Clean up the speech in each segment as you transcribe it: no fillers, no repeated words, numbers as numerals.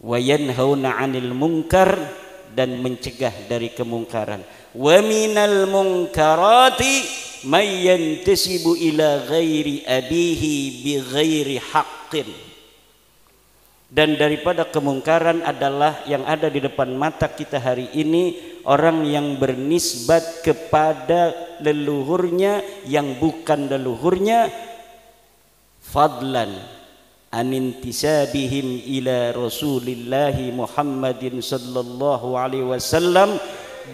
wa yanhauna 'anil munkar, dan mencegah dari kemungkaran. Wa minal munkarati may yantasibu ila ghairi abihi bi ghairi haqqin. Dan daripada kemungkaran adalah yang ada di depan mata kita hari ini, orang yang bernisbat kepada leluhurnya yang bukan leluhurnya, fadlan an intisabihim ila Rasulillahi Muhammadin sallallahu alaihi wasallam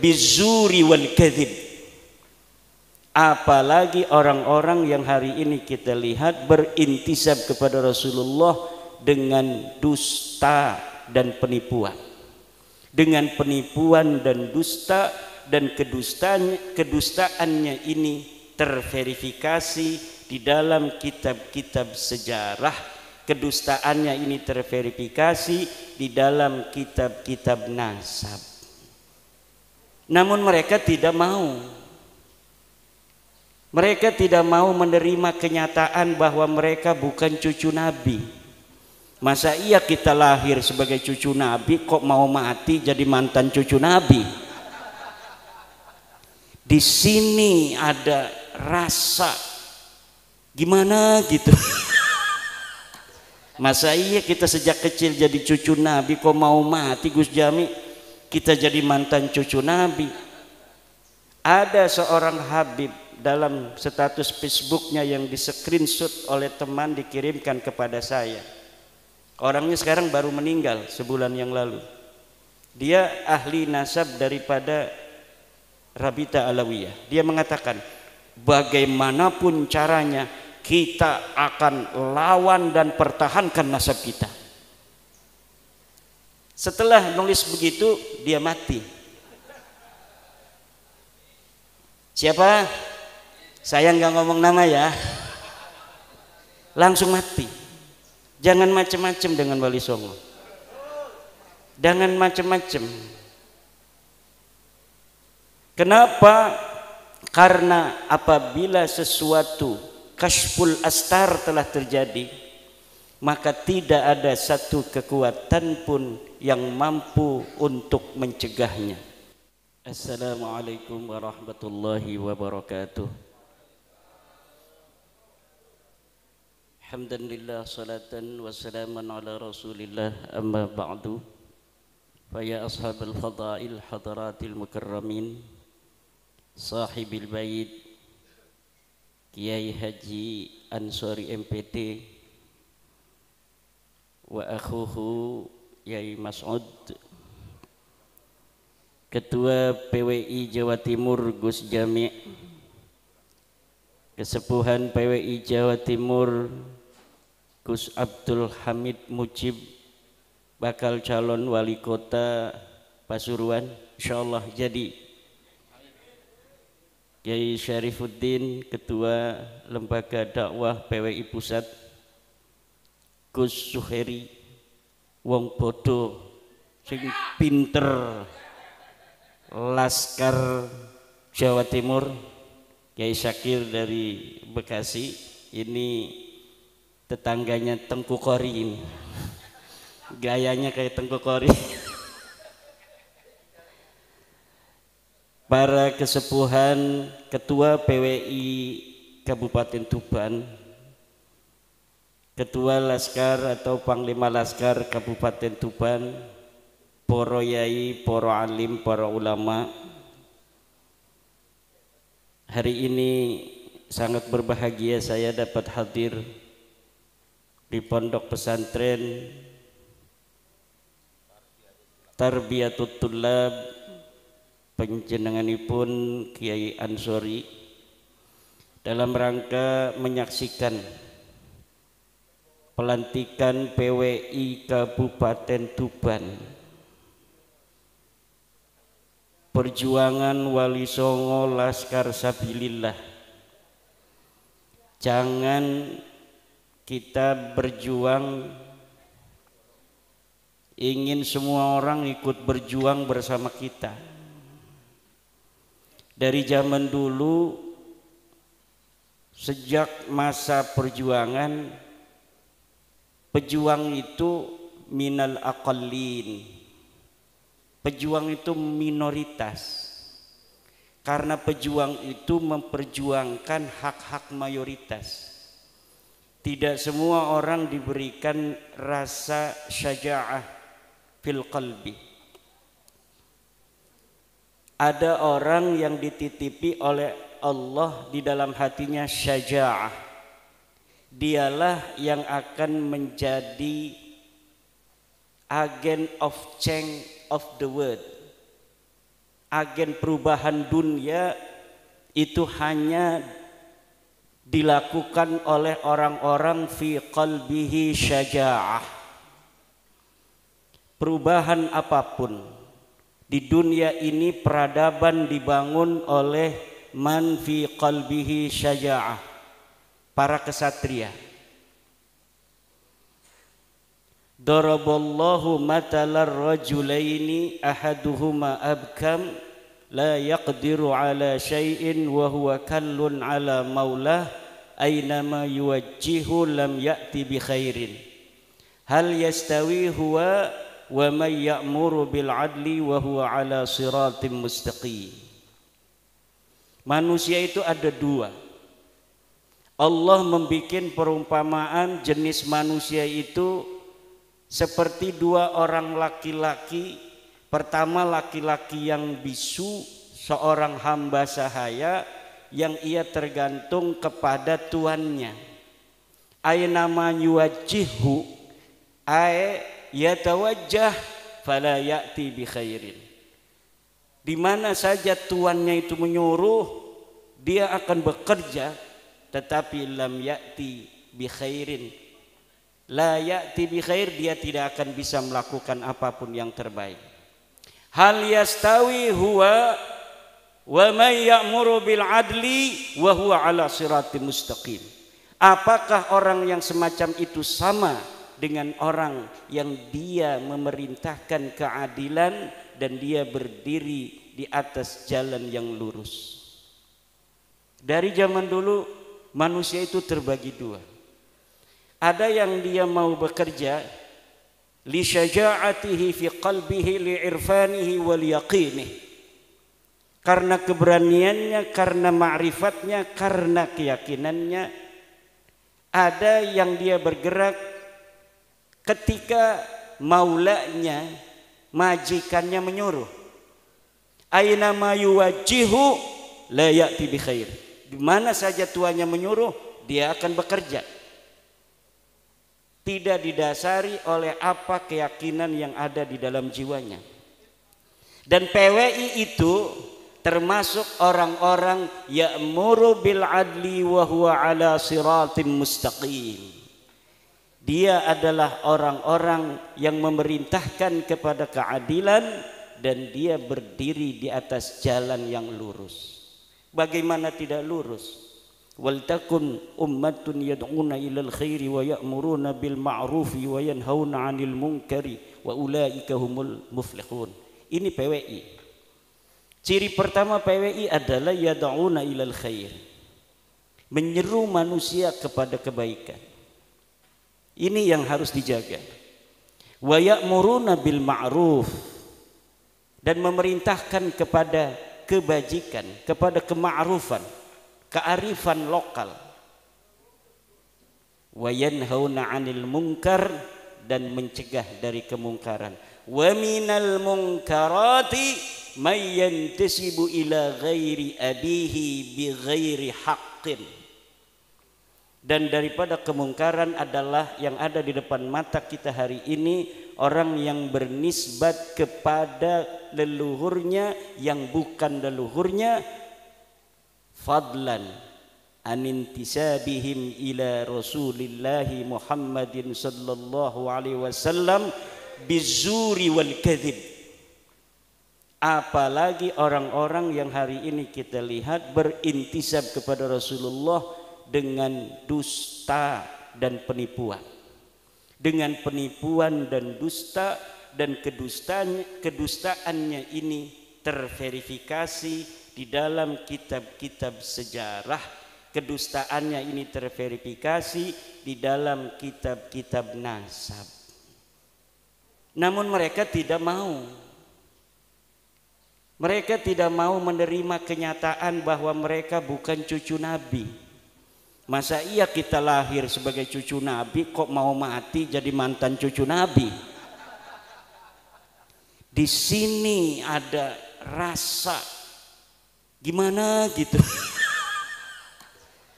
bizuri wal kadzib. Apalagi orang-orang yang hari ini kita lihat berintisab kepada Rasulullah dengan dusta dan penipuan. Dengan penipuan dan dusta, dan kedustaannya ini terverifikasi di dalam kitab-kitab sejarah. Kedustaannya ini terverifikasi di dalam kitab-kitab nasab. Namun mereka tidak mau. Mereka tidak mau menerima kenyataan bahwa mereka bukan cucu Nabi. Masa iya kita lahir sebagai cucu Nabi kok mau mati jadi mantan cucu Nabi? Di sini ada rasa gimana gitu. Masa iya kita sejak kecil jadi cucu Nabi kok mau mati Gus Jami kita jadi mantan cucu Nabi? Ada seorang Habib dalam status Facebooknya yang di screenshot oleh teman dikirimkan kepada saya. Orangnya sekarang baru meninggal sebulan yang lalu. Dia ahli nasab daripada Rabita Alawiyah. Dia mengatakan bagaimanapun caranya kita akan lawan dan pertahankan nasab kita. Setelah nulis begitu dia mati. Siapa? Saya nggak ngomong nama ya. Langsung mati. Jangan macam-macam dengan Wali Songo. Jangan macam-macam. Kenapa? Karena apabila sesuatu Kashful astar telah terjadi, maka tidak ada satu kekuatan pun yang mampu untuk mencegahnya. Assalamualaikum warahmatullahi wabarakatuh. Alhamdulillah salatan wassalaman ala Rasulillah, amma ba'du. Fa ya ashabal fadail hadaratil mukarramin, sahibil bait Kiai Haji Ansori MPT wa akhuhu Yai Mas'ud, Ketua PWI Jawa Timur Gus Jami, Kesepuhan PWI Jawa Timur Gus Abdul Hamid Mujib, bakal calon wali kota Pasuruan insyaallah jadi. Kiai Syarifuddin, Ketua Lembaga Dakwah PWI Pusat, Gus Suheri, wong bodoh sing pinter Laskar Jawa Timur, Kiai Syakir dari Bekasi, ini tetangganya Tengku Kori ini. Gayanya kayak Tengku Kori. Para kesepuhan, Ketua PWI Kabupaten Tuban, Ketua Laskar atau Panglima Laskar Kabupaten Tuban, poro yai, poro alim, para ulama. Hari ini sangat berbahagia saya dapat hadir di pondok pesantren Tarbiyatut Tullab panjenenganipun Kiai Ansori dalam rangka menyaksikan pelantikan PWI Kabupaten Tuban. Perjuangan Wali Songo Laskar Sabilillah. Jangan kita berjuang ingin semua orang ikut berjuang bersama kita. Dari zaman dulu, sejak masa perjuangan, pejuang itu minal aqallin. Pejuang itu minoritas. Karena pejuang itu memperjuangkan hak-hak mayoritas. Tidak semua orang diberikan rasa syaja'ah fil qalbi. Ada orang yang dititipi oleh Allah di dalam hatinya syaja'ah. Dialah yang akan menjadi agen of change of the world. Agen perubahan dunia itu hanya dilakukan oleh orang-orang fi qalbihi syaja'ah. Perubahan apapun di dunia ini, peradaban dibangun oleh man fi qalbihi syaja'ah, para kesatria. Daraballahu matalar rajulaini ahaduhuma abkam la yaqdiru ala syai'in wa huwa kallun ala maulah aynama yuwajjihu lam ya'ti bi khairin hal yastawi huwa wa may ya'muru bil adli wa huwa ala siratim mustaqim. Manusia itu ada dua. Allah membikin perumpamaan jenis manusia itu seperti dua orang laki-laki. Pertama, laki-laki yang bisu, seorang hamba sahaya yang ia tergantung kepada tuannya. Aynama yuwajjihu ay yatawajjah fala ya'ti bi khairin. Di mana saja tuannya itu menyuruh, dia akan bekerja, tetapi lam ya'ti bi khairin. La ya'ti bi khair, dia tidak akan bisa melakukan apapun yang terbaik. Hal yastawi huwa wa may ya'muru bil adli wa huwa ala siratim mustaqim. Apakah orang yang semacam itu sama dengan orang yang dia memerintahkan keadilan dan dia berdiri di atas jalan yang lurus? Dari zaman dulu manusia itu terbagi dua. Ada yang dia mau bekerja li syaja'atihi fi qalbihi li irfanihi wal yaqinih, karena keberaniannya, karena ma'rifatnya, karena keyakinannya. Ada yang dia bergerak ketika maulanya, majikannya menyuruh. Aina ma yuwajjihu la ya'ti bi khair. Di mana saja tuannya menyuruh, dia akan bekerja. Tidak didasari oleh apa keyakinan yang ada di dalam jiwanya. Dan PWI itu termasuk orang-orang ya'muru bil adli wa huwa ala siratim mustaqim. Dia adalah orang-orang yang memerintahkan kepada keadilan dan dia berdiri di atas jalan yang lurus. Bagaimana tidak lurus? Wal takun ummatun yad'una ilal khairi wa ya'muruna bil ma'rufi wa yanhauna 'anil munkari wa ulaika humul muflihun. Ini PWI. Ciri pertama PWI adalah yad'una ilal khair, menyeru manusia kepada kebaikan. Ini yang harus dijaga. Wa ya'muruna bil ma'ruf, dan memerintahkan kepada kebajikan, kepada kema'rufan, kearifan lokal. Wa yanhauna 'anil munkar, dan mencegah dari kemungkaran. Wa minal munkarati may yantasibu ila ghairi abihi bi ghairi haqqin. Dan daripada kemungkaran adalah yang ada di depan mata kita hari ini, orang yang bernisbat kepada leluhurnya yang bukan leluhurnya, fadlan anintisabihim ila Rasulillahi Muhammadin sallallahu alaihi wasallam bizuri wal kadhib. Apalagi orang-orang yang hari ini kita lihat berintisab kepada Rasulullah dengan dusta dan penipuan. Dengan penipuan dan dusta, dan kedustaannya ini terverifikasi di dalam kitab-kitab sejarah. Kedustaannya ini terverifikasi di dalam kitab-kitab nasab. Namun mereka tidak mau. Mereka tidak mau menerima kenyataan bahwa mereka bukan cucu Nabi. Masa iya kita lahir sebagai cucu Nabi kok mau mati jadi mantan cucu Nabi? Di sini ada rasa gimana gitu.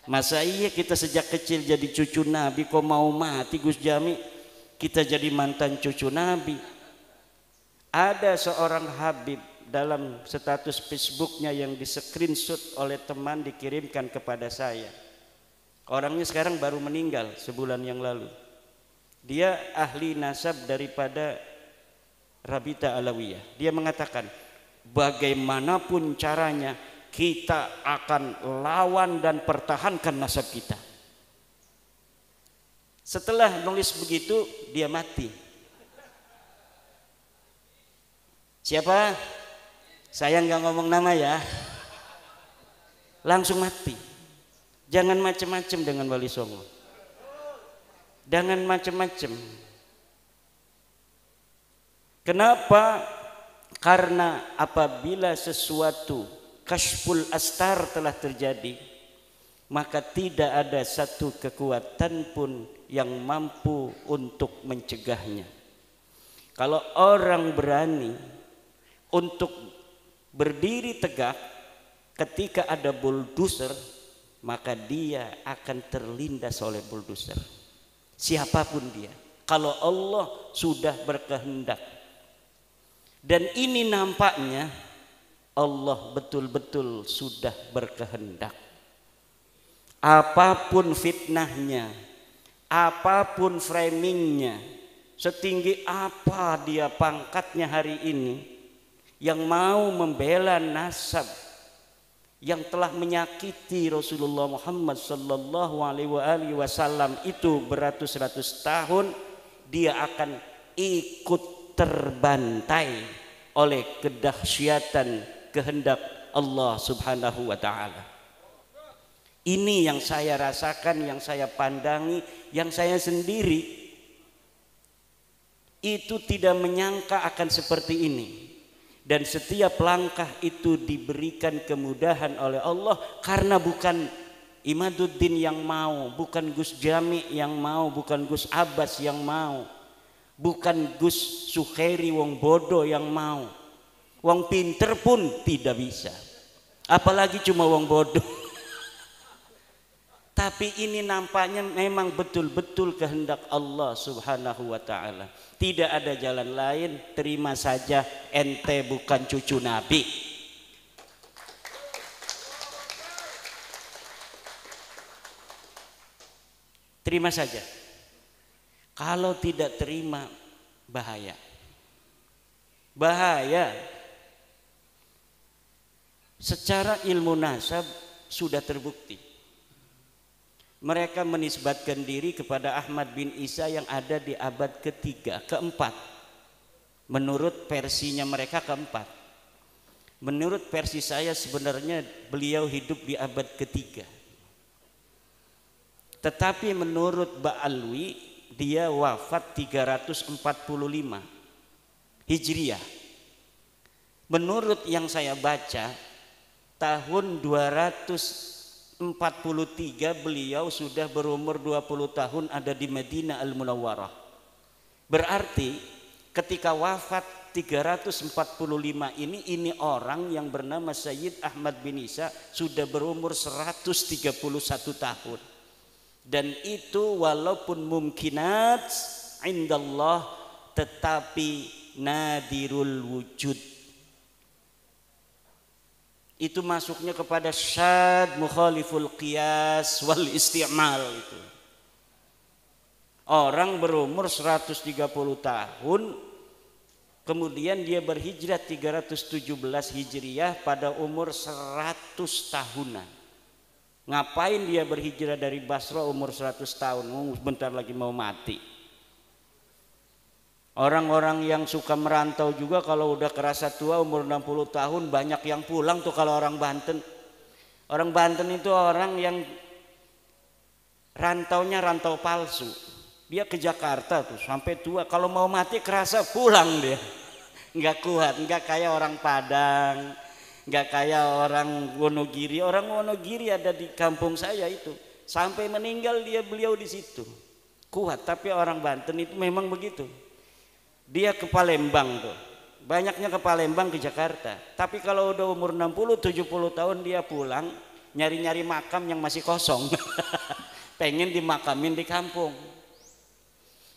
Masa iya kita sejak kecil jadi cucu Nabi kok mau mati Gus Jami kita jadi mantan cucu Nabi? Ada seorang Habib dalam status Facebooknya yang di screenshot oleh teman dikirimkan kepada saya. Orangnya sekarang baru meninggal sebulan yang lalu. Dia ahli nasab daripada Rabita Alawiyah. Dia mengatakan bagaimanapun caranya kita akan lawan dan pertahankan nasab kita. Setelah nulis begitu dia mati. Siapa? Saya nggak ngomong nama ya. Langsung mati. Jangan macem-macem dengan Wali Songo. Jangan macem-macem. Kenapa? Karena apabila sesuatu kasyful astar telah terjadi, maka tidak ada satu kekuatan pun yang mampu untuk mencegahnya. Kalau orang berani untuk berdiri tegak ketika ada bulldozer, maka dia akan terlindas oleh bulldozer. Siapapun dia. Kalau Allah sudah berkehendak. Dan ini nampaknya Allah betul-betul sudah berkehendak. Apapun fitnahnya, apapun framingnya, setinggi apa dia pangkatnya hari ini, yang mau membela nasab yang telah menyakiti Rasulullah Muhammad sallallahu alaihi wasallam itu beratus-ratus tahun, dia akan ikut terbantai oleh kedahsyatan kehendak Allah Subhanahu wa taala. Ini yang saya rasakan, yang saya pandangi, yang saya sendiri itu tidak menyangka akan seperti ini. Dan setiap langkah itu diberikan kemudahan oleh Allah karena bukan Imaduddin yang mau, bukan Gus Jami yang mau, bukan Gus Abbas yang mau, bukan Gus Sukhairi wong bodoh yang mau. Wong pinter pun tidak bisa, apalagi cuma wong bodoh. Tapi ini nampaknya memang betul-betul kehendak Allah Subhanahu wa ta'ala. Tidak ada jalan lain, terima saja ente bukan cucu Nabi. Terima saja. Kalau tidak terima, bahaya. Bahaya. Secara ilmu nasab sudah terbukti. Mereka menisbatkan diri kepada Ahmad bin Isa yang ada di abad ketiga, keempat. Menurut versinya mereka keempat. Menurut versi saya sebenarnya beliau hidup di abad ketiga. Tetapi menurut Ba'alwi dia wafat 345 Hijriah. Menurut yang saya baca tahun 243 beliau sudah berumur 20 tahun ada di Madinah Al-Munawwarah. Berarti ketika wafat 345 ini orang yang bernama Sayyid Ahmad bin Isa sudah berumur 131 tahun. Dan itu walaupun mumkinat indallah tetapi nadirul wujud. Itu masuknya kepada syad mukhaliful qiyas wal isti'mal itu. Orang berumur 130 tahun kemudian dia berhijrah 317 Hijriah pada umur 100 tahunan. Ngapain dia berhijrah dari Basra umur 100 tahun? Bentar lagi mau mati. Orang-orang yang suka merantau juga kalau udah kerasa tua umur 60 tahun banyak yang pulang tuh kalau orang Banten. Orang Banten itu orang yang rantaunya rantau palsu. Dia ke Jakarta tuh sampai tua, kalau mau mati kerasa pulang dia. Nggak kuat, nggak kayak orang Padang, nggak kayak orang Wonogiri. Orang Wonogiri ada di kampung saya itu, sampai meninggal beliau di situ. Kuat, tapi orang Banten itu memang begitu. Dia ke Palembang tuh, banyaknya ke Palembang, ke Jakarta. Tapi kalau udah umur 60-70 tahun dia pulang, nyari-nyari makam yang masih kosong. Pengen dimakamin di kampung.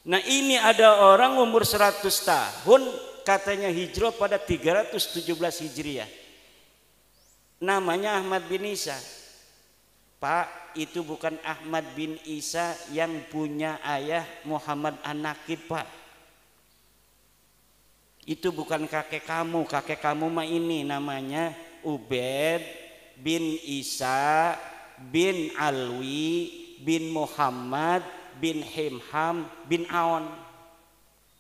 Nah ini ada orang umur 100 tahun katanya hijrah pada 317 Hijriah. Namanya Ahmad bin Isa. Pak, itu bukan Ahmad bin Isa yang punya ayah Muhammad An-Nakib, Pak. Itu bukan kakek kamu mah ini namanya Ubaid bin Isa bin Alwi bin Muhammad bin Himham bin Aon.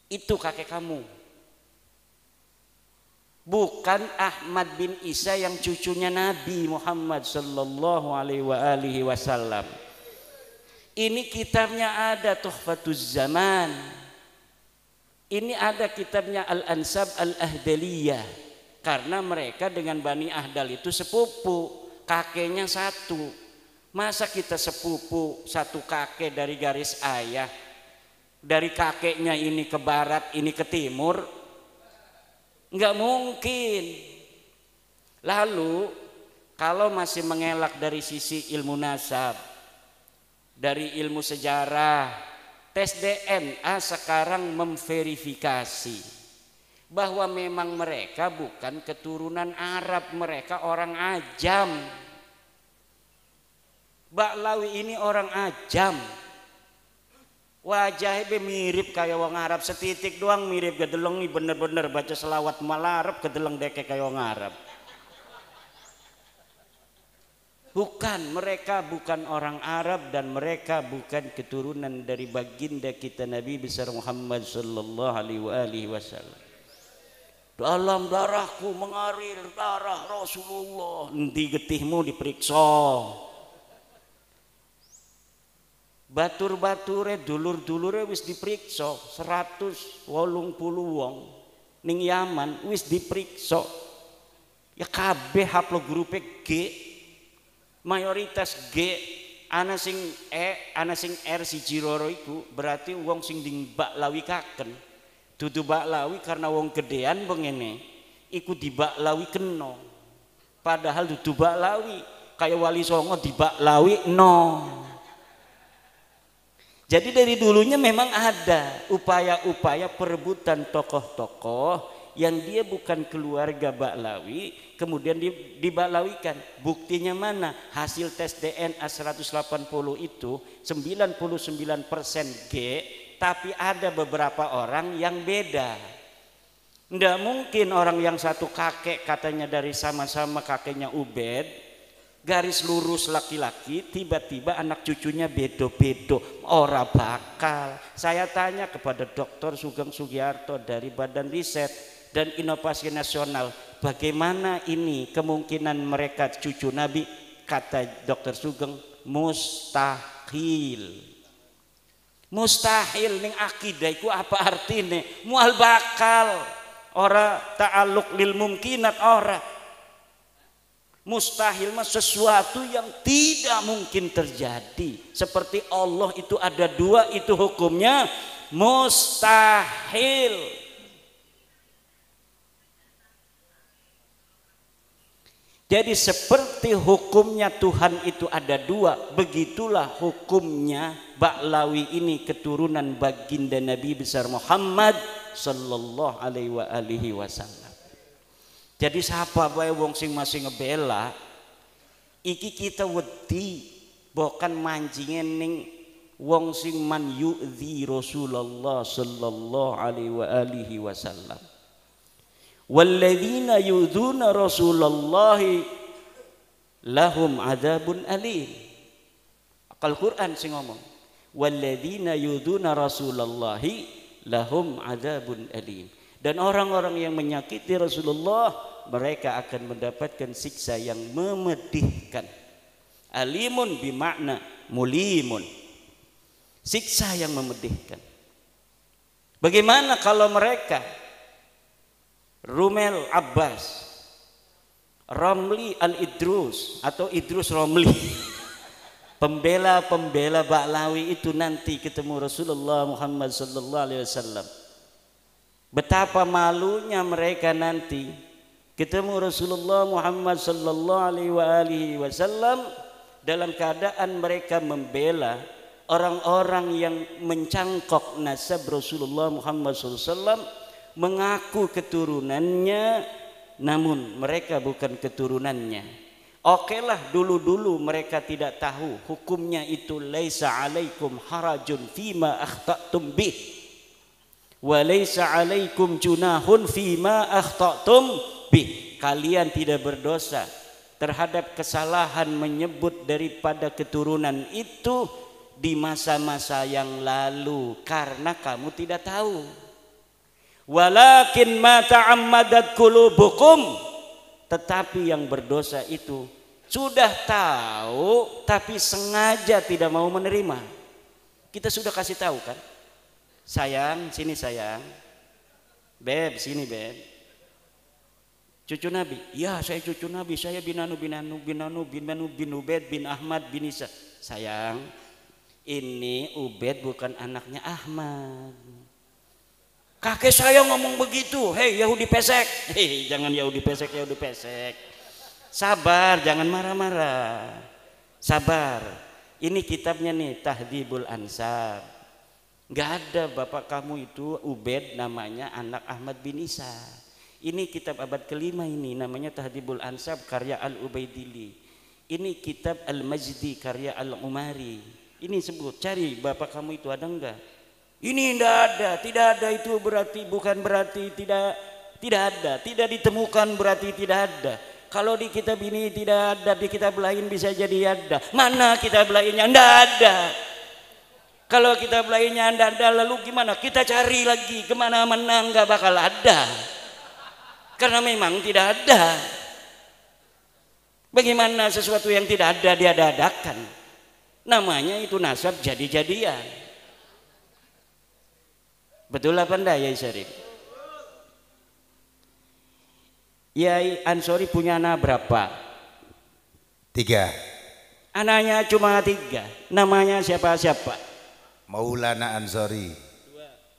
Itu kakek kamu. Bukan Ahmad bin Isa yang cucunya Nabi Muhammad sallallahu alaihi wasallam. Ini kitabnya ada Tuhfatuz Zaman. Ini ada kitabnya Al-Ansab Al-Ahdaliyah. Karena mereka dengan Bani Ahdal itu sepupu, kakeknya satu. Masa kita sepupu satu kakek dari garis ayah, dari kakeknya ini ke barat, ini ke timur? Enggak mungkin. Lalu kalau masih mengelak dari sisi ilmu nasab, dari ilmu sejarah, tes DNA sekarang memverifikasi bahwa memang mereka bukan keturunan Arab, mereka orang Ajam. Baklawi ini orang Ajam. Wajahnya mirip kayak wong Arab, setitik doang mirip gedeleng nih, bener-bener baca selawat malarab gedeleng deke kayak wong Arab. Bukan, mereka bukan orang Arab dan mereka bukan keturunan dari baginda kita Nabi besar Muhammad sallallahu alaihi wasallam. Dalam darahku mengalir darah Rasulullah. Nanti getihmu diperiksa. Batur-bature dulur-dulure wis diperiksa 180 wong ning Yaman wis diperiksa. Ya kabeh haplogrupe G, mayoritas G, ana sing E, ana sing R si Jiroro iku berarti wong sing dibaklawi kaken. Dudu baklawi karena wong gedean bengene iku dibaklawi kena. Padahal dudu baklawi, kayak Wali Songo dibaklawi no. Jadi dari dulunya memang ada upaya-upaya perebutan tokoh-tokoh yang dia bukan keluarga Baklawi, kemudian dibaklawikan. Buktinya mana? Hasil tes DNA 180 itu 99% G, tapi ada beberapa orang yang beda. Nggak mungkin orang yang satu kakek katanya dari sama-sama kakeknya Ubed, garis lurus laki-laki, tiba-tiba anak cucunya bedo-bedo, ora bakal. Saya tanya kepada Dr. Sugeng Sugiarto dari Badan Riset dan Inovasi Nasional, bagaimana ini kemungkinan mereka cucu Nabi? Kata Dr. Sugeng, mustahil. Mustahil ning akidah iku apa artine? Mual bakal, ora ta'alluq lil mumkinat ora. Mustahil mah sesuatu yang tidak mungkin terjadi. Seperti Allah itu ada dua, itu hukumnya mustahil. Jadi seperti hukumnya Tuhan itu ada dua, begitulah hukumnya Baklawi ini keturunan baginda Nabi besar Muhammad sallallahu alaihi wasallam. Jadi siapa bae wong sing masih ngebela iki kita wedi bukan mancingen ning wong sing man yu'dzi Rasulullah sallallahu alaihi wasallam. Walladzina yu'dzuna Rasulullah lahum adzabun alim. Al-Qur'an sing ngomong walladzina yu'dzuna Rasulullah lahum adzabun alim. Dan orang-orang yang menyakiti Rasulullah mereka akan mendapatkan siksa yang memedihkan. Alimun bimakna mulimun. siksa yang memedihkan. Bagaimana kalau mereka Rumel Abbas, Romli Al-Idrus atau Idrus Romli, pembela-pembela Ba'lawi itu nanti ketemu Rasulullah Muhammad sallallahu alaihi wasallam. Betapa malunya mereka nanti ketemu Rasulullah Muhammad sallallahu alaihi wasallam dalam keadaan mereka membela orang-orang yang mencangkok nasab Rasulullah Muhammad SAW, mengaku keturunannya namun mereka bukan keturunannya. Okelah, dulu-dulu mereka tidak tahu hukumnya itu laisa alaikum harajun fima akhta'tum bih wa laisa alaikum junahun fima akhta'tum bih. Kalian tidak berdosa terhadap kesalahan menyebut daripada keturunan itu di masa-masa yang lalu karena kamu tidak tahu. Walakin ma ta'ammadat qulubukum, tetapi yang berdosa itu sudah tahu tapi sengaja tidak mau menerima. Kita sudah kasih tahu kan, sayang sini sayang, beb sini beb, cucu Nabi, ya saya cucu Nabi, saya bin Ubaid bin Ahmad bin Isa. Sayang, ini Ubaid bukan anaknya Ahmad. Kakek saya ngomong begitu. Hei Yahudi pesek. Hei, jangan Yahudi pesek, Yahudi pesek. Sabar, jangan marah-marah. Sabar. Ini kitabnya nih, Tahdhibul Ansab. Gak ada bapak kamu itu Ubaid namanya anak Ahmad bin Isa. Ini kitab abad kelima ini namanya Tahdhibul Ansab karya Al-Ubaidili. Ini kitab Al-Majdi karya Al-Umari. Ini sebut, cari bapak kamu itu ada enggak? Ini tidak ada itu berarti bukan berarti tidak ada, tidak ditemukan berarti tidak ada. Kalau di kitab ini tidak ada, di kitab lain bisa jadi ada. Mana kitab lainnya? Tidak ada. Kalau kitab lainnya tidak ada, lalu gimana? Kita cari lagi kemana-mana, enggak bakal ada. Karena memang tidak ada. Bagaimana sesuatu yang tidak ada diada-adakan? Namanya itu nasab jadi-jadian. Betul apa enggak Yai Syarif? Yai Ansori punya anak berapa? 3. Anaknya cuma 3. Namanya siapa-siapa? Maulana Ansori.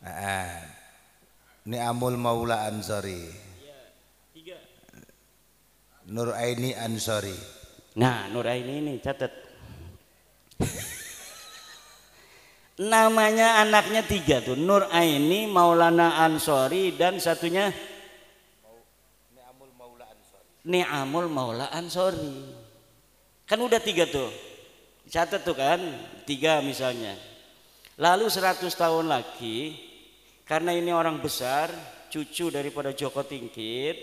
2. Ini Amul Maula Ansori. 3. Nur Aini Ansori. Nah, Nur Aini ini catat. Namanya anaknya 3 tuh, Nur Aini, Maulana Ansori, dan satunya Ni'amul Maula Ansori. Kan udah 3 tuh, catat tuh kan, 3 misalnya. Lalu 100 tahun lagi, karena ini orang besar, cucu daripada Joko Tingkir,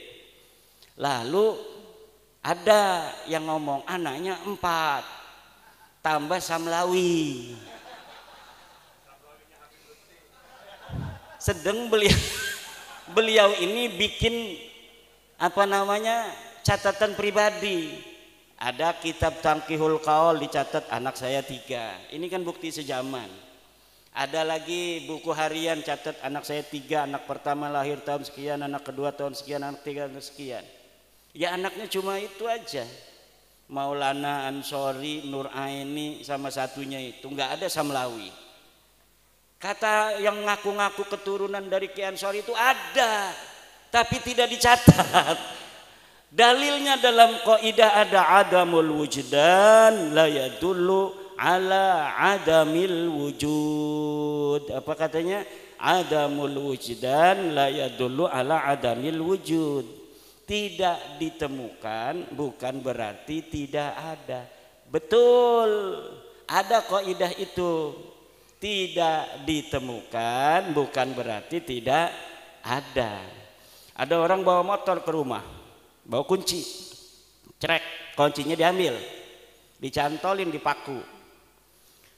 lalu ada yang ngomong anaknya 4 tambah Samlawi. Sedang beliau ini bikin apa namanya catatan pribadi. Ada kitab Tangkihul Qaul dicatat anak saya 3. Ini kan bukti sejaman. Ada lagi buku harian catat anak saya 3. Anak pertama lahir tahun sekian, anak kedua tahun sekian, anak ketiga tahun sekian. Ya anaknya cuma itu aja. Maulana Ansori, Nur Aini sama satunya itu, nggak ada Samlawi. Kata yang ngaku-ngaku keturunan dari Ki Ansori itu ada, tapi tidak dicatat. Dalilnya dalam kaidah ada adamul wujdan la yadullu ala adamil wujud. Apa katanya? Adamul wujdan la yadullu ala adamil wujud. Tidak ditemukan bukan berarti tidak ada. Betul, ada kaidah itu. Tidak ditemukan bukan berarti tidak ada. Ada orang bawa motor ke rumah, bawa kunci, cerek, kuncinya diambil, dicantolin di paku.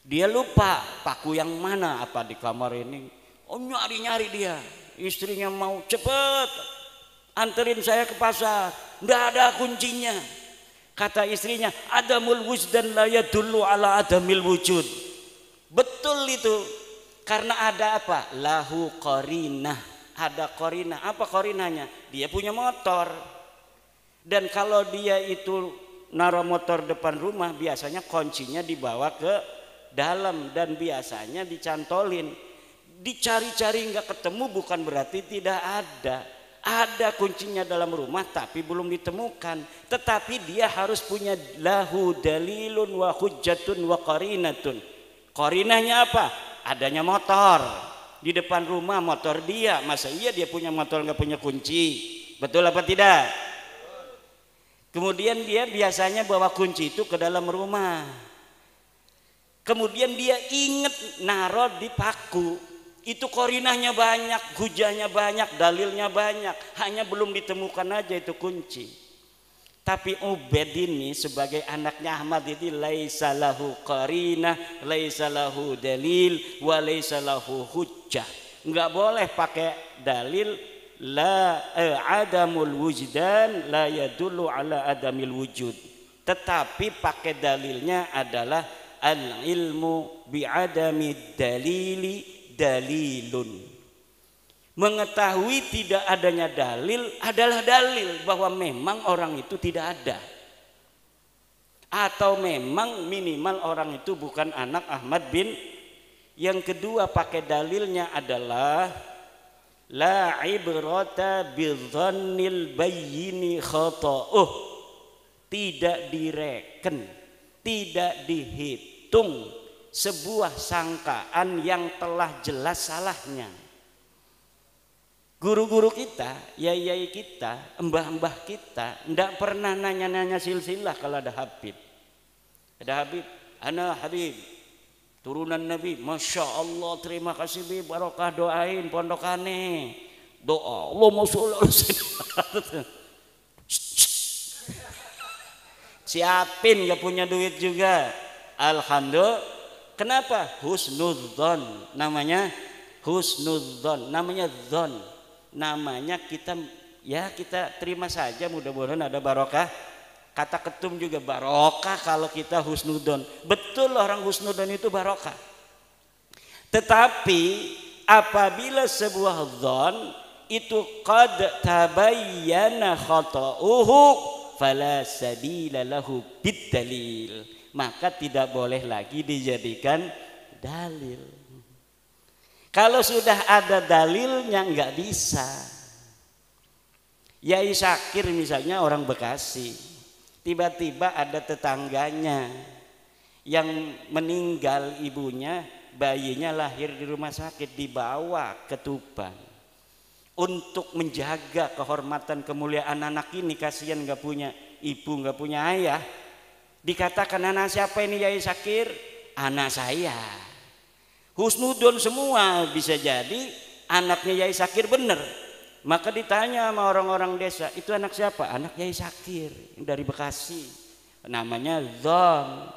Dia lupa paku yang mana, apa di kamar ini. Oh nyari-nyari dia, istrinya mau cepet anterin saya ke pasar, nggak ada kuncinya. Kata istrinya, adamul wujdan la yadullu ala adamil wujud. Betul itu. Karena ada apa? Lahu qarinah. Ada qarinah. Apa qarinahnya? Dia punya motor. Dan kalau dia itu naruh motor depan rumah, biasanya kuncinya dibawa ke dalam dan biasanya dicantolin. Dicari-cari nggak ketemu bukan berarti tidak ada. Ada kuncinya dalam rumah tapi belum ditemukan. Tetapi dia harus punya lahu dalilun wa hujjatun wa qarinatun. Qarinahnya apa? Adanya motor di depan rumah, motor dia. Masa iya dia punya motor nggak punya kunci? Betul apa tidak? Kemudian dia biasanya bawa kunci itu ke dalam rumah. Kemudian dia ingat naruh di paku. Itu qarinahnya banyak, hujahnya banyak, dalilnya banyak. Hanya belum ditemukan aja itu kunci. Tapi Ubaid ini sebagai anaknya Ahmad ini laisa lahu qarinah, laisa lahu dalil, wa laisa lahu hujjah. Enggak boleh pakai dalil. La adamul wujdan la yadullu ala adamil wujud. Tetapi pakai dalilnya adalah al ilmu bi adami dalili dalilun. Mengetahui tidak adanya dalil adalah dalil bahwa memang orang itu tidak ada. Atau memang minimal orang itu bukan anak Ahmad bin. Yang kedua pakai dalilnya adalah la ibrata bidzannil bayyini khata'uh. Tidak direken, tidak dihitung sebuah sangkaan yang telah jelas salahnya. Guru-guru kita, yai-yai kita, mbah-mbah kita tidak pernah nanya-nanya silsilah kalau ada Habib. Ada Habib, ana Habib turunan Nabi, Masya Allah, terima kasih Bi, barokah doain pondokane. Doa Allahumma sholli ala sayyidina. Siapin, gak punya duit juga. Alhamdulillah. Kenapa? Husnudzon. Namanya husnudzon. Namanya dzon. Namanya kita terima saja, mudah-mudahan ada barokah. Kata ketum juga barokah kalau kita husnudzon. Betul, orang husnudzon itu barokah. Tetapi apabila sebuah dzon itu qad tabayyana khata'uhu fala sabila lahu bidalil, maka tidak boleh lagi dijadikan dalil. Kalau sudah ada dalilnya nggak bisa. Yai Syakir misalnya orang Bekasi, tiba-tiba ada tetangganya yang meninggal ibunya, bayinya lahir di rumah sakit, dibawa ke Tuban untuk menjaga kehormatan kemuliaan anak ini. Kasihan nggak punya ibu, nggak punya ayah. Dikatakan anak siapa ini Yai Syakir? Anak saya. Husnudon semua, bisa jadi anaknya Yai Syakir bener. Maka ditanya sama orang-orang desa, itu anak siapa? Anak Yai Syakir dari Bekasi, namanya Zon.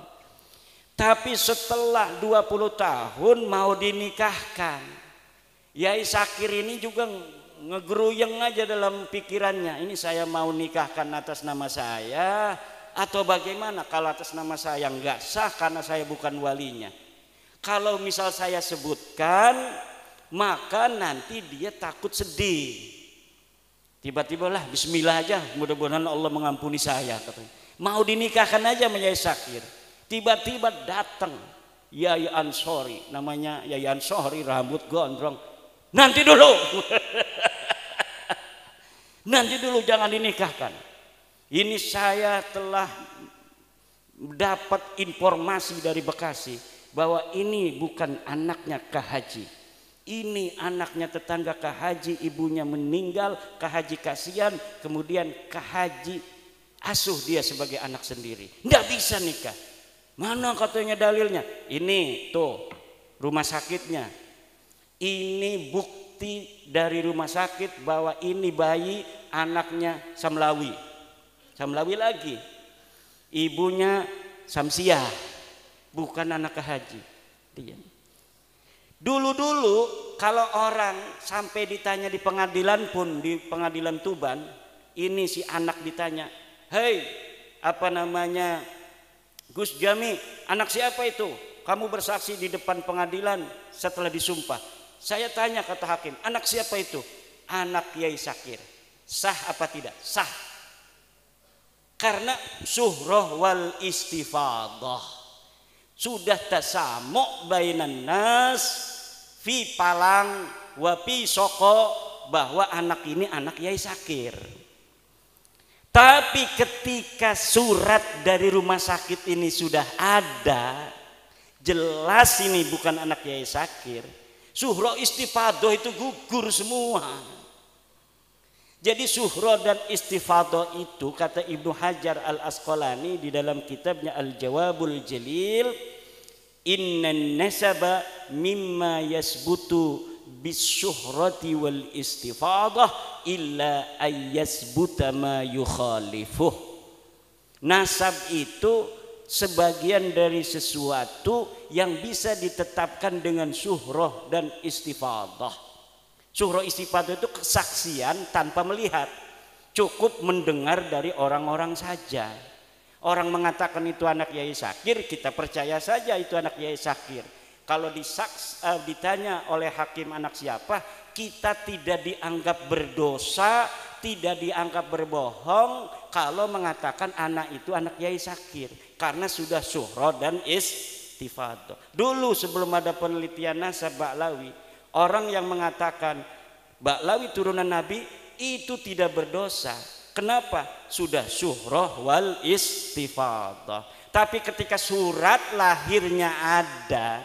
Tapi setelah 20 tahun mau dinikahkan, Yai Syakir ini juga ngegeruyeng aja dalam pikirannya, ini saya mau nikahkan atas nama saya atau bagaimana? Kalau atas nama saya nggak sah karena saya bukan walinya. Kalau misal saya sebutkan, maka nanti dia takut sedih. Tiba-tiba lah bismillah aja, mudah-mudahan Allah mengampuni saya katanya. Mau dinikahkan aja sama Yai Syakir. Tiba-tiba datang Yai Ansori, namanya Yai Ansori, rambut gondrong. Nanti dulu. Nanti dulu, jangan dinikahkan. Ini saya telah dapat informasi dari Bekasi bahwa ini bukan anaknya Kak Haji. Ini anaknya tetangga Kak Haji, ibunya meninggal, Kak Haji kasihan, kemudian Kak Haji asuh dia sebagai anak sendiri. Nggak bisa nikah. Mana katanya dalilnya? Ini tuh rumah sakitnya. Ini bukti dari rumah sakit bahwa ini bayi anaknya Samlawi. Samlawi lagi. Ibunya Samsiah. Bukan anak Kak Haji. Dia. Dulu-dulu kalau orang sampai ditanya di pengadilan pun, di pengadilan Tuban, ini si anak ditanya, "Hei, apa namanya Gus Jami, anak siapa itu?" kamu bersaksi di depan pengadilan setelah disumpah. Saya tanya, kata hakim, anak siapa itu? Anak Kiai Syakir. Sah apa tidak? Sah. Karena suhroh wal istifadah. Sudah tasamu' bainan nas fi palang wa fi soko, bahwa anak ini anak Kiai Syakir. Tapi ketika surat dari rumah sakit ini sudah ada, jelas ini bukan anak Kiai Syakir, suhro istifadah itu gugur semua. Jadi suhro dan istifadah itu, kata Ibnu Hajar Al-Asqalani di dalam kitabnya Al-Jawabul Jalil, innan nasaba mimma yasbutu bisyuhrati wal istifadah illa ayyasbuta ma yukhalifuh. Nasab itu sebagian dari sesuatu yang bisa ditetapkan dengan syuhrah dan istifadah. Syuhrah istifadah itu kesaksian tanpa melihat, cukup mendengar dari orang-orang saja. Orang mengatakan itu anak Kiai Syakir, kita percaya saja itu anak Kiai Syakir. Kalau ditanya oleh hakim anak siapa, kita tidak dianggap berdosa, tidak dianggap berbohong kalau mengatakan anak itu anak Kiai Syakir, karena sudah syuhra dan istifadah. Dulu sebelum ada penelitian nasab Ba'lawi, orang yang mengatakan Ba'lawi turunan Nabi itu tidak berdosa. Kenapa? Sudah syuhra wal istifadah. Tapi ketika surat lahirnya ada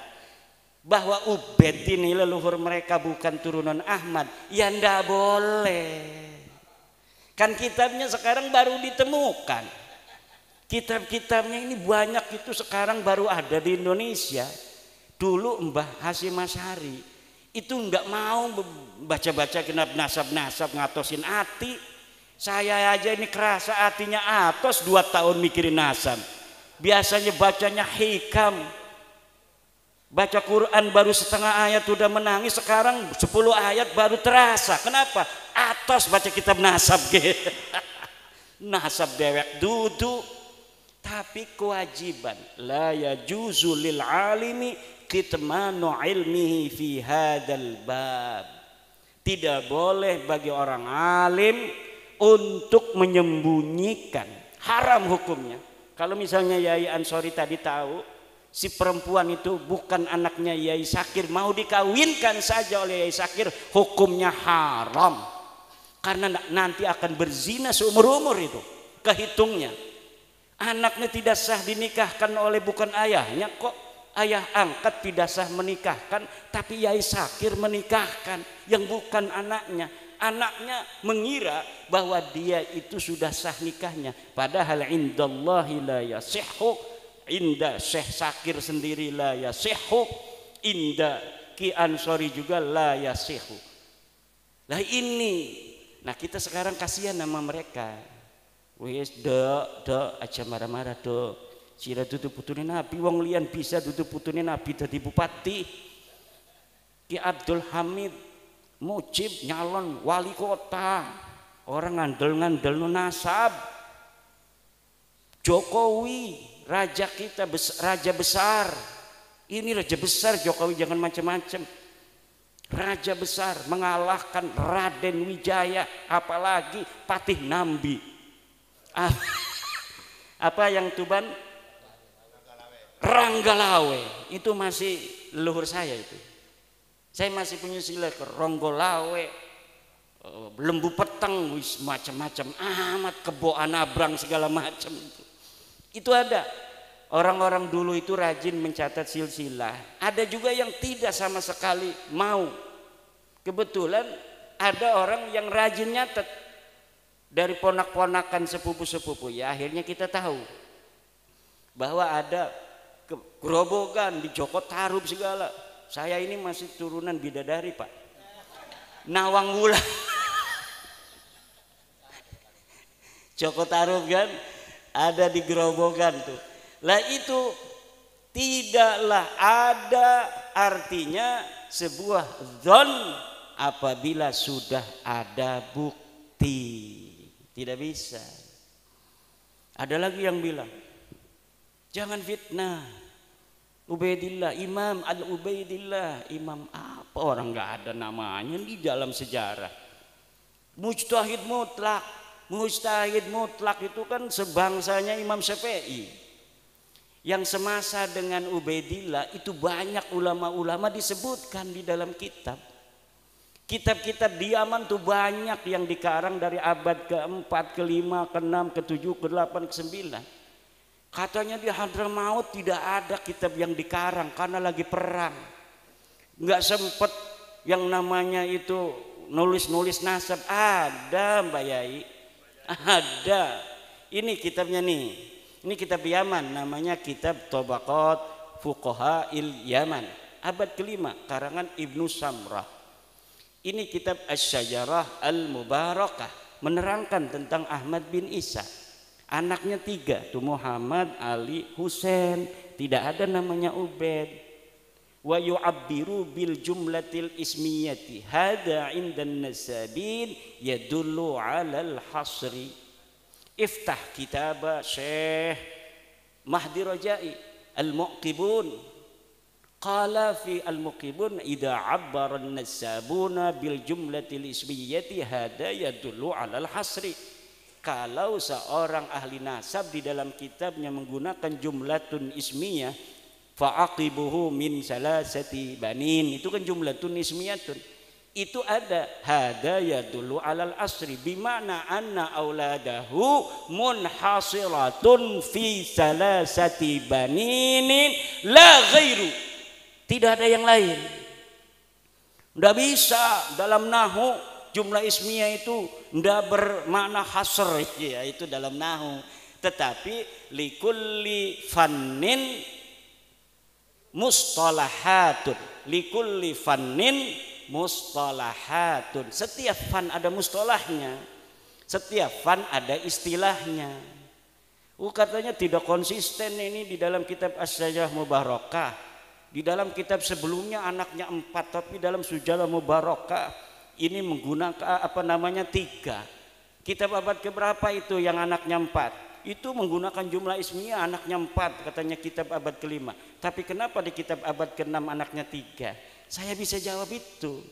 bahwa Ubaid ini leluhur mereka bukan turunan Ahmad, ya ndak boleh. Kan kitabnya sekarang baru ditemukan. Kitab-kitabnya ini banyak, itu sekarang baru ada di Indonesia. Dulu Mbah Hasyim Asy'ari itu nggak mau baca-baca genap nasab-nasab ngatosin ati. Saya aja ini kerasa hatinya atos 2 tahun mikirin nasab. Biasanya bacanya hikam, baca Quran baru setengah ayat udah menangis, sekarang 10 ayat baru terasa. Kenapa? Atos baca kitab nasab ge. Nasab dewek dudu. Tapi kewajiban la yajuzu lil alimi kitmanu ilmihi fi hadzal bab. Tidak boleh bagi orang alim untuk menyembunyikan, haram hukumnya. Kalau misalnya Yai Ansori tadi tahu si perempuan itu bukan anaknya Yai Syakir, mau dikawinkan saja oleh Yai Syakir, hukumnya haram. Karena nanti akan berzina seumur-umur itu, kehitungnya. Anaknya tidak sah dinikahkan oleh bukan ayahnya kok. Ayah angkat tidak sah menikahkan, tapi Yai Syakir menikahkan yang bukan anaknya. Anaknya mengira bahwa dia itu sudah sah nikahnya, padahal indallahi la yasihhu, inda Syekh Syakir sendiri la yasihhu, inda Ki Ansori juga la yasihhu. Lah ini, nah kita sekarang kasihan sama mereka. Wes dok aja marah-marah dok. Sira dudu putune Nabi, wong liyan bisa dudu putune Nabi dadi bupati. Ki Abdul Hamid Mujib nyalon wali kota, orang ngandel nasab. Jokowi raja kita, raja besar. Ini raja besar Jokowi, jangan macam-macam. Raja besar mengalahkan Raden Wijaya, apalagi Patih Nambi. Apa yang Tuban? Ranggalawe. Itu masih leluhur saya itu. Saya masih punya sila ke Ronggolawe, Lembu Peteng, wis macam-macam amat, Kebo Anabrang segala macam itu ada. Orang-orang dulu itu rajin mencatat silsilah. Ada juga yang tidak sama sekali mau. Kebetulan ada orang yang rajin nyatet dari ponak-ponakan sepupu-sepupu. Ya akhirnya kita tahu bahwa ada gerobokan di Joko Tarub segala. Saya ini masih turunan bidadari Pak, Nawang Wulan. Joko Tarub kan ada di gerobokan tuh. Lah itu tidaklah ada artinya sebuah dzon apabila sudah ada bukti. Tidak bisa. Ada lagi yang bilang jangan fitnah. Ubaidillah, Imam Al-Ubaidillah. Imam apa, orang nggak ada namanya di dalam sejarah. Mujtahid mutlak. Mujtahid mutlak itu kan sebangsanya Imam Syafi'i. Yang semasa dengan Ubaidillah itu banyak ulama-ulama disebutkan di dalam kitab. Kitab-kitab di Yaman tuh banyak yang dikarang dari abad ke-4, ke-5, ke-6, ke-7, ke-8, ke-9. Katanya di Hadramaut tidak ada kitab yang dikarang karena lagi perang. Nggak sempet yang namanya itu nulis-nulis nasab. Ada Mbak Yai, ada. Ini kitabnya nih. Ini kitab Yaman, namanya kitab Tabaqat Fuqaha il Yaman, abad ke-5, karangan Ibnu Samrah. Ini kitab Asy-Syajarah Al-Mubarakah, menerangkan tentang Ahmad bin Isa. Anaknya 3, tuh Muhammad, Ali, Husain, tidak ada namanya Ubaid. Wa yu'abbiru bil jumlatil ismiyati hada 'indan nasabin yadullu 'alal hasri. Iftah kitab Syekh Mahdi Rajai Al-Muqibun. Qala fi Al-Muqibun idza 'abbara an-nasabuna bil jumlatil ismiyati hada yadullu 'alal hasri. Kalau seorang ahli nasab di dalam kitabnya menggunakan jumlatun ismiyah, fa'aqibuhu min salasati banin, itu kan jumlatun ismiyatun, itu ada hada yadullu alal asri, bimana anna auladahu munhasiratun fi salasati baninin la ghairu, tidak ada yang lain. Nggak bisa dalam nahu jumlah ismiyah itu ndak bermakna hasr, ya itu dalam nahu. Tetapi likulli fannin mustalahatun, likulli fannin mustalahatun. Setiap fan ada mustalahnya, setiap fan ada istilahnya. Katanya tidak konsisten ini di dalam kitab Asy-Syajarah Mubarakah. Di dalam kitab sebelumnya anaknya 4, tapi dalam Syajarah Mubarakah ini menggunakan apa namanya 3. Kitab abad keberapa itu yang anaknya 4? Itu menggunakan jumlah ismiyah anaknya 4, katanya kitab abad ke-5. Tapi kenapa di kitab abad ke-6 anaknya 3? Saya bisa jawab itu.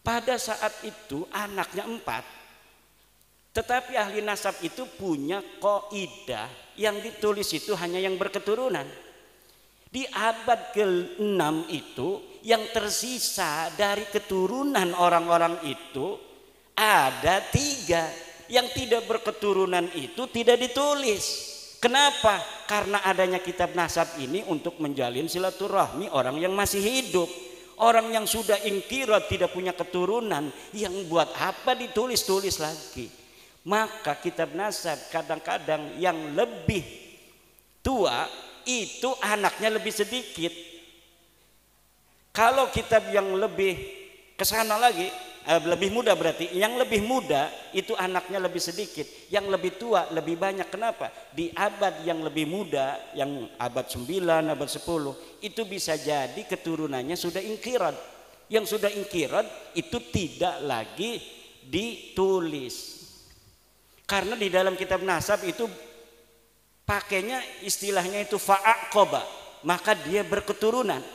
Pada saat itu anaknya 4, tetapi ahli nasab itu punya kaidah yang ditulis itu hanya yang berketurunan. Di abad ke-6 itu yang tersisa dari keturunan orang-orang itu ada 3. Yang tidak berketurunan itu tidak ditulis. Kenapa? Karena adanya kitab nasab ini untuk menjalin silaturahmi orang yang masih hidup. Orang yang sudah ingkirat tidak punya keturunan, yang buat apa ditulis-tulis lagi. Maka kitab nasab kadang-kadang yang lebih tua itu anaknya lebih sedikit. Kalau kitab yang lebih kesana lagi, lebih muda, berarti yang lebih muda itu anaknya lebih sedikit, yang lebih tua lebih banyak. Kenapa? Di abad yang lebih muda, yang abad 9, abad 10, itu bisa jadi keturunannya sudah ingkirat. Yang sudah ingkirat itu tidak lagi ditulis. Karena di dalam kitab nasab itu pakainya istilahnya itu fa'aqoba, maka dia berketurunan.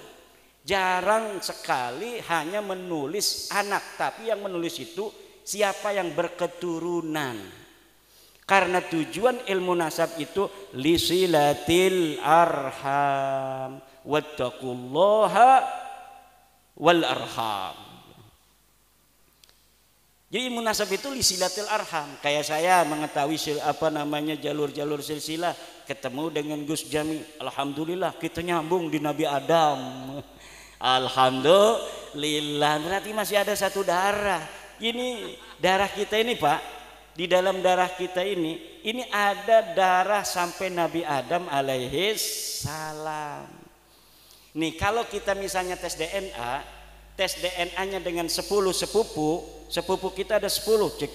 Jarang sekali hanya menulis anak, tapi yang menulis itu siapa yang berketurunan. Karena tujuan ilmu nasab itu lisilatil arham wattaqullaha wal arham. Jadi ilmu nasab itu lisilatil arham. Kayak saya mengetahui jalur-jalur silsilah, ketemu dengan Gus Jami, alhamdulillah kita nyambung di Nabi Adam. Alhamdulillah, berarti masih ada satu darah. Ini darah kita ini Pak, di dalam darah kita ini ada darah sampai Nabi Adam alaihi salam. Nih kalau kita misalnya tes DNA-nya dengan 10 sepupu kita ada 10, cek.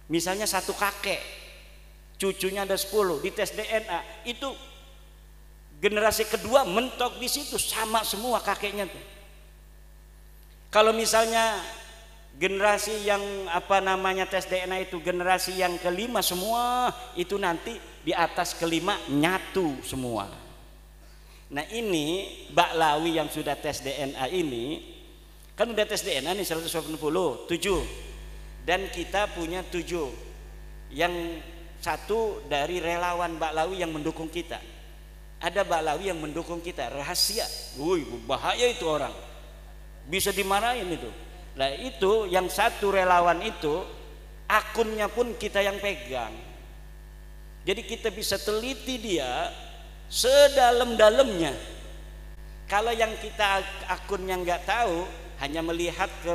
Misalnya satu kakek, cucunya ada 10, di tes DNA itu generasi kedua mentok di situ sama semua kakeknya tuh. Kalau misalnya generasi yang tes DNA itu generasi yang kelima semua, itu nanti di atas kelima nyatu semua. Nah ini Ba'lawi yang sudah tes DNA ini, kan udah tes DNA nih 187, dan kita punya 7, yang satu dari relawan Ba'lawi yang mendukung kita. Ada Ba'lawi yang mendukung kita, rahasia. Wih, bahaya itu orang, bisa dimarahin itu. Nah itu yang satu relawan itu akunnya pun kita yang pegang. Jadi kita bisa teliti dia sedalam-dalamnya. Kalau yang kita akunnya nggak tahu, hanya melihat ke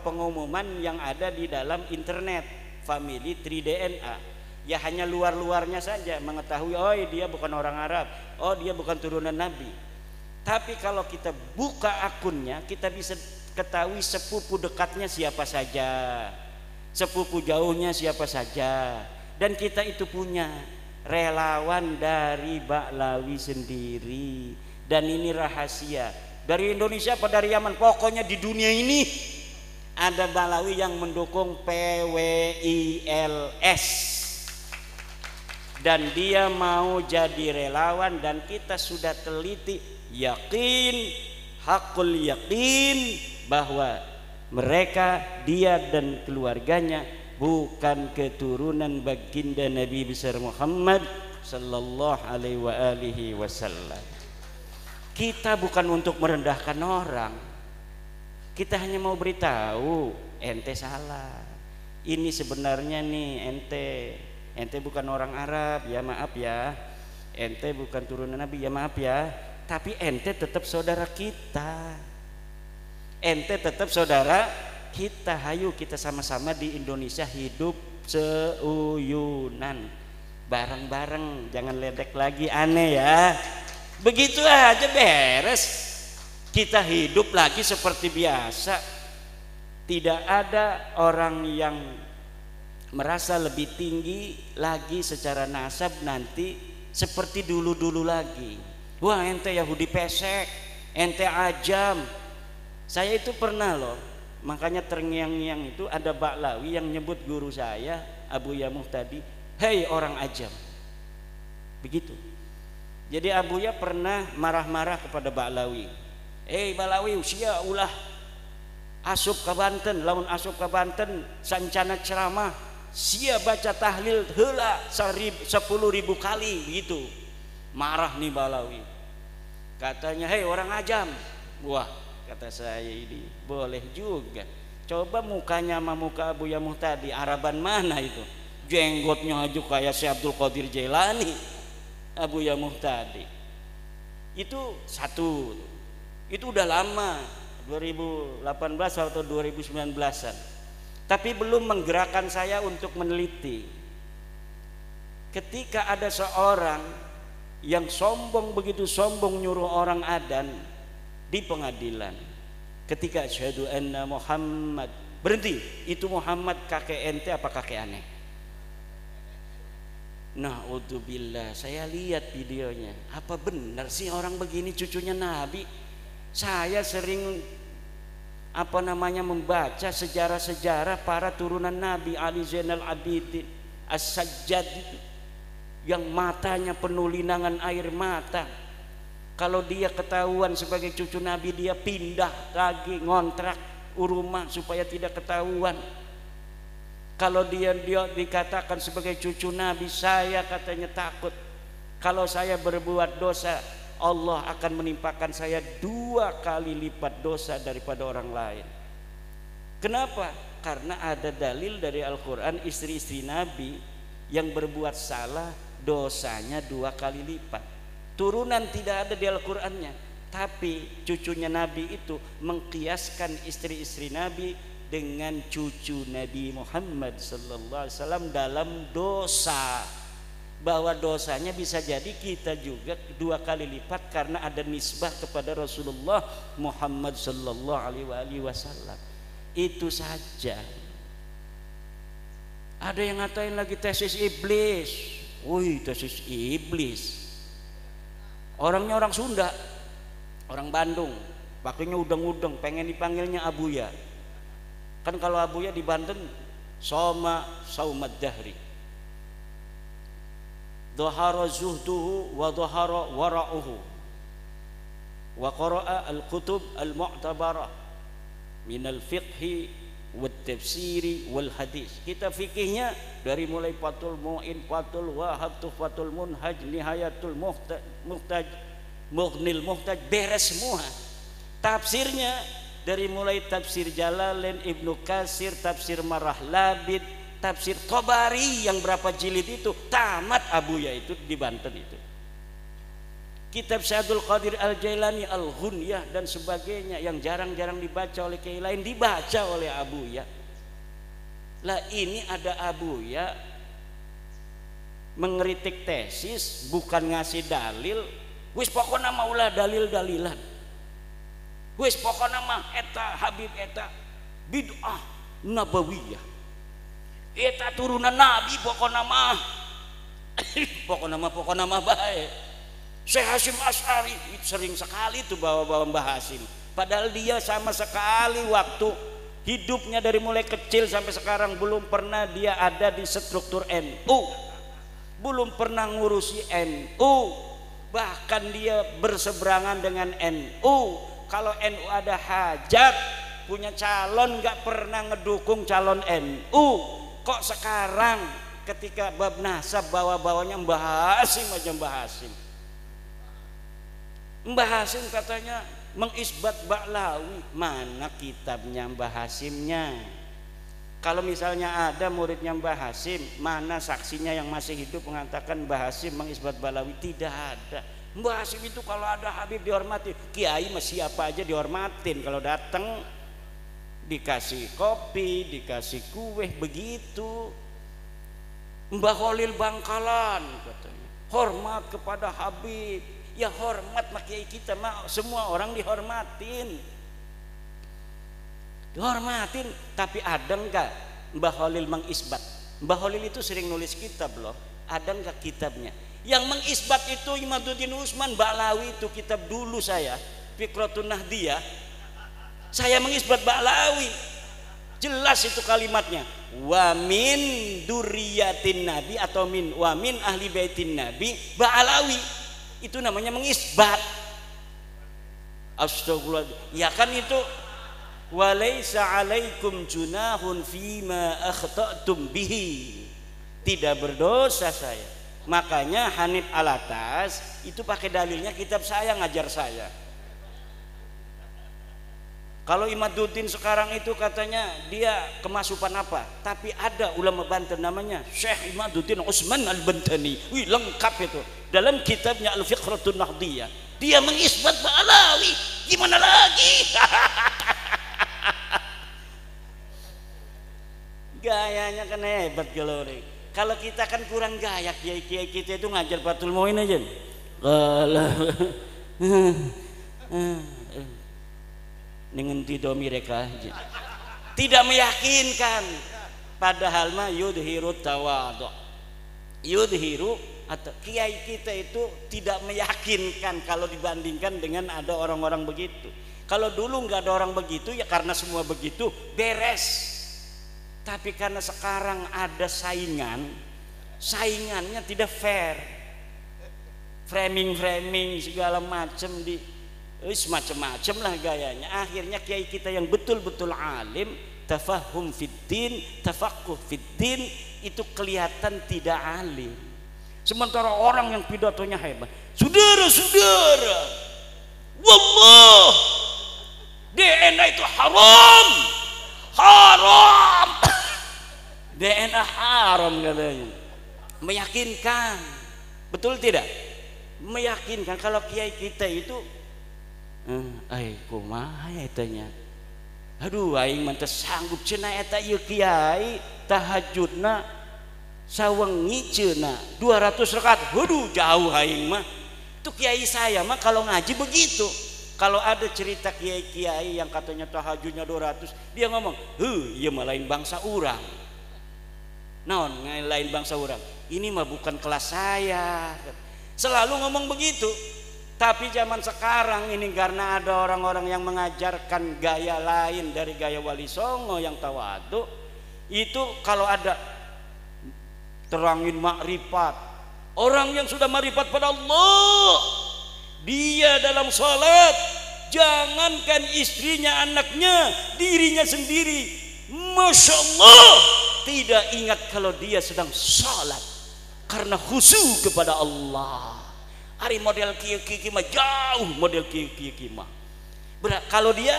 pengumuman yang ada di dalam internet Family Tree DNA, ya hanya luar-luarnya saja mengetahui, oh dia bukan orang Arab, oh dia bukan turunan Nabi. Tapi kalau kita buka akunnya, kita bisa ketahui sepupu dekatnya siapa saja, sepupu jauhnya siapa saja. Dan kita itu punya relawan dari Ba'lawi sendiri, dan ini rahasia dari Indonesia apa dari Yaman, pokoknya di dunia ini ada Ba'lawi yang mendukung PWILS, dan dia mau jadi relawan, dan kita sudah teliti, yakin, hakul yakin bahwa mereka, dia dan keluarganya bukan keturunan baginda Nabi besar Muhammad sallallahu alaihi wasallam. Kita bukan untuk merendahkan orang, kita hanya mau beritahu ente salah. Ini sebenarnya nih ente bukan orang Arab, ya maaf ya. Ente bukan turunan Nabi, ya maaf ya. Tapi ente tetap saudara kita. Ente tetap saudara kita. Hayu kita sama-sama di Indonesia hidup seuyunan bareng-bareng, jangan ledek lagi, aneh ya. Begitu aja beres, kita hidup lagi seperti biasa. Tidak ada orang yang merasa lebih tinggi lagi secara nasab nanti seperti dulu-dulu lagi. Wah ente Yahudi pesek, ente ajam. Saya itu pernah loh, makanya terngiang-ngiang itu ada Ba'lawi yang nyebut guru saya Abu Yamuh tadi, hei orang ajam. Begitu. Jadi Abuya pernah marah-marah kepada Ba'lawi. Ba'lawi usia ulah asup ke Banten, lamun asup ke Banten sancana ceramah, sia baca tahlil heula 10.000 kali begitu. Marah nih Ba'lawi. Katanya, hei orang ajam. Wah, kata saya ini boleh juga. Coba mukanya sama muka Abu Yamuh tadi, Araban mana itu? Jenggotnya aja kayak Syekh Abdul Qadir Jailani. Abu Yamuh tadi itu satu, itu udah lama 2018 atau 2019an, tapi belum menggerakkan saya untuk meneliti. Ketika ada seorang yang sombong, begitu sombong nyuruh orang adzan di pengadilan, ketika asyhadu anna Muhammad, berhenti, itu Muhammad kakek ente apa kakek aneh? Na'udzubillah, saya lihat videonya. Apa benar sih orang begini cucunya Nabi? Saya sering membaca sejarah-sejarah para turunan Nabi, Ali Zainal Abidin, As-Sajjad itu, yang matanya penuh linangan air mata. Kalau dia ketahuan sebagai cucu Nabi, dia pindah lagi ngontrak rumah supaya tidak ketahuan. Kalau dia dikatakan sebagai cucu Nabi, saya katanya takut kalau saya berbuat dosa, Allah akan menimpakan saya 2 kali lipat dosa daripada orang lain. Kenapa? Karena ada dalil dari Al-Quran, istri-istri Nabi yang berbuat salah dosanya 2 kali lipat. Turunan tidak ada di Al-Qurannya, tapi cucunya Nabi itu mengkiaskan istri-istri Nabi dengan cucu Nabi Muhammad sallallahu alaihi wasallam dalam dosa, bahwa dosanya bisa jadi kita juga 2 kali lipat karena ada nisbah kepada Rasulullah Muhammad sallallahu alaihi wasallam. Itu saja. Ada yang ngatain lagi tesis iblis. Wih, tesis iblis. Orangnya orang Sunda, orang Bandung, pakainya udeng-udeng, pengen dipanggilnya Abuya. Kan kalau Abuya di Banten Soma Saumad Dahri. dhahara zuhduhu wa dhahara wara'uhu wa qara'a al-kutub al-mu'tabarah min al-fiqhi wal tafsiri wal hadis. Kitab fikihnya dari mulai Fathul Mu'in, Fathul Wahab, Tuhfatul Munhaj, Nihayatul Muhtaj, Mughnil Muhtaj, beres semua. Tafsirnya dari mulai tafsir Jalalain, Ibnu Katsir, tafsir Marah Labid, tafsir Tabari yang berapa jilid itu tamat Abuya itu di Banten itu. Kitab Syadul Qadir Al-Jailani, Al-Ghunyah dan sebagainya yang jarang-jarang dibaca oleh kiai lain dibaca oleh Abuya. Lah ini ada Abuya mengkritik tesis bukan ngasih dalil, wis pokoknya maulah dalil-dalilan. Wis pokoknya mah eta Habib eta bid'ah nabawiyah, eta turunan Nabi pokoknya mah pokoknya mah baik. Syekh Hasyim Asy'ari sering sekali tuh bawa-bawa Mbah Hasyim, padahal dia sama sekali waktu hidupnya dari mulai kecil sampai sekarang belum pernah dia ada di struktur NU, belum pernah ngurusi NU, bahkan dia berseberangan dengan NU. Kalau NU ada hajat punya calon nggak pernah ngedukung calon NU. Kok sekarang ketika bab nasab bawa-bawanya Mbah Hasyim aja Mbah Hasyim. Mbah Hasyim katanya mengisbat Ba'lawi, mana kitabnya Mbah Hasyimnya? Kalau misalnya ada muridnya Mbah Hasyim, mana saksinya yang masih hidup mengatakan Mbah Hasyim mengisbat Ba'lawi? Tidak ada. Mbah Hasyim itu kalau ada Habib dihormati, kiai mah siapa aja dihormatin. Kalau datang dikasih kopi, dikasih kue, begitu. Mbah Khalil Bangkalan katanya hormat kepada Habib. Ya hormat mah kiai kita mah semua orang dihormatin. Dihormatin, tapi ada enggak Mbah Khalil mengisbat? Mbah Khalil itu sering nulis kitab loh. Ada enggak kitabnya? Yang mengisbat itu Imaduddin Utsman Ba'lawi, itu kitab dulu saya Fikratun Nahdiyah, saya mengisbat Ba'lawi, jelas itu kalimatnya, wa min duriyatin nabi atau min wa min ahli baitin nabi Ba'lawi, itu namanya mengisbat. Astagfirullah, ya kan itu walaisa alaikum junahun fima akhta'tum bihi, tidak berdosa saya. Makanya Hanif Alatas itu pakai dalilnya kitab saya, ngajar saya. Kalau Imaduddin sekarang itu katanya dia kemasukan apa, tapi ada ulama Banten namanya Syekh Imaduddin Utsman Al-Bantani, wih lengkap itu dalam kitabnya Al-Fiqratun Nahdiyah, dia mengisbat Ba'lawi. Gimana lagi? Gayanya kan hebat kalau ini. Kalau kita kan kurang gaya, kiai-kiai kita itu ngajar Fathul Mu'in aja. Dengan tidak mereka aja. Tidak meyakinkan. Padahal mah yudhiru tawadhu. Yudhiru atau kiai kita itu tidak meyakinkan kalau dibandingkan dengan ada orang-orang begitu. Kalau dulu nggak ada orang begitu ya karena semua begitu beres. Tapi karena sekarang ada saingannya tidak fair, framing segala macam di semacam-macam lah gayanya. Akhirnya kiai kita yang betul-betul alim, tafahum fiddin, tafaqquh fiddin, itu kelihatan tidak alim. Sementara orang yang pidatonya hebat, saudara-saudara, wallah DNA itu haram. DNA haram katanya. Meyakinkan, betul tidak? Meyakinkan. Kalau kiai kita itu kumaha etanya, aduh aing mah teu sanggup cenah eta ieu kiai tahajudna sawengi cenah 200 rakaat. Waduh jauh aing mah. Itu kiai saya mah kalau ngaji begitu. Kalau ada cerita kiai-kiai yang katanya tahajudnya 200, dia ngomong, iya mah lain bangsa urang. Naon lain bangsa urang? Ini mah bukan kelas saya. Selalu ngomong begitu. Tapi zaman sekarang ini karena ada orang-orang yang mengajarkan gaya lain dari gaya Wali Songo yang tawadu, itu kalau ada terangin makrifat, Orang yang sudah marifat pada Allah, dia dalam salat, jangankan istrinya, anaknya, dirinya sendiri, Masya Allah, tidak ingat kalau dia sedang salat karena khusyuk kepada Allah. Hari model kiai mah jauh, model kiai mah. Kalau dia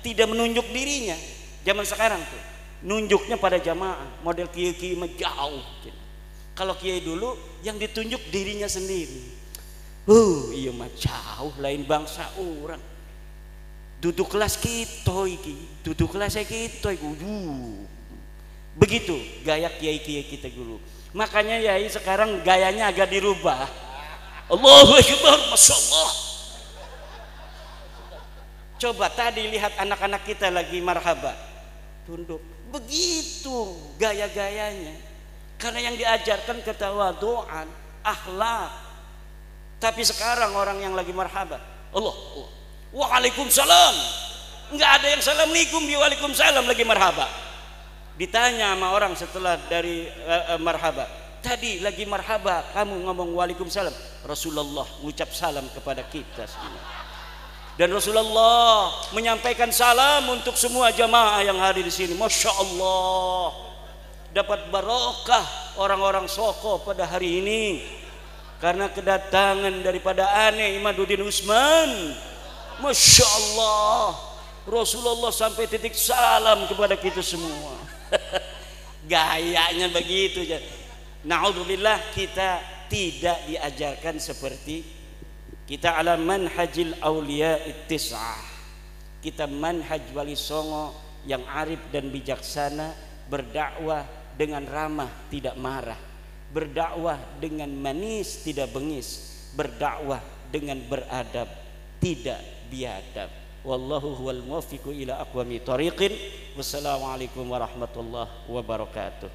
tidak menunjuk dirinya, zaman sekarang tuh nunjuknya pada jamaah, model kiai mah jauh. Kalau kiai dulu yang ditunjuk dirinya sendiri. Iya mah jauh, lain bangsa orang. Duduk kelas kita iki, duduk kelas kita iki. Begitu gaya kiai-kiai kita dulu. Makanya yai sekarang gayanya agak dirubah. Allahu Akbar, Masya Allah. Coba tadi lihat anak-anak kita lagi marhaba, tunduk. Begitu gaya-gayanya. Karena yang diajarkan ketawaduan, akhlak. Tapi sekarang orang yang lagi marhaba, Allah, Waalaikumsalam. Enggak ada yang assalamualaikum, di waalaikumsalam lagi marhaba. Ditanya sama orang setelah dari marhaba, tadi lagi marhaba kamu ngomong waalaikumsalam. Rasulullah mengucap salam kepada kita semua. Dan Rasulullah menyampaikan salam untuk semua jamaah yang hadir di sini. Masya Allah, dapat barokah orang-orang Soko pada hari ini karena kedatangan daripada aneh Imaduddin Usman. Masya Allah, Rasulullah sampai titik salam kepada kita semua. Gayanya begitu. Na'udzubillah, kita tidak diajarkan seperti kita ala manhajil awliya ittis'ah. Kita manhaj wali songo yang arif dan bijaksana, berdakwah dengan ramah tidak marah, berdakwah dengan manis tidak bengis, berdakwah dengan beradab tidak biadab. Wallahu huwal muwaffiqu ila aqwami thariqin. Wassalamualaikum warahmatullahi wabarakatuh.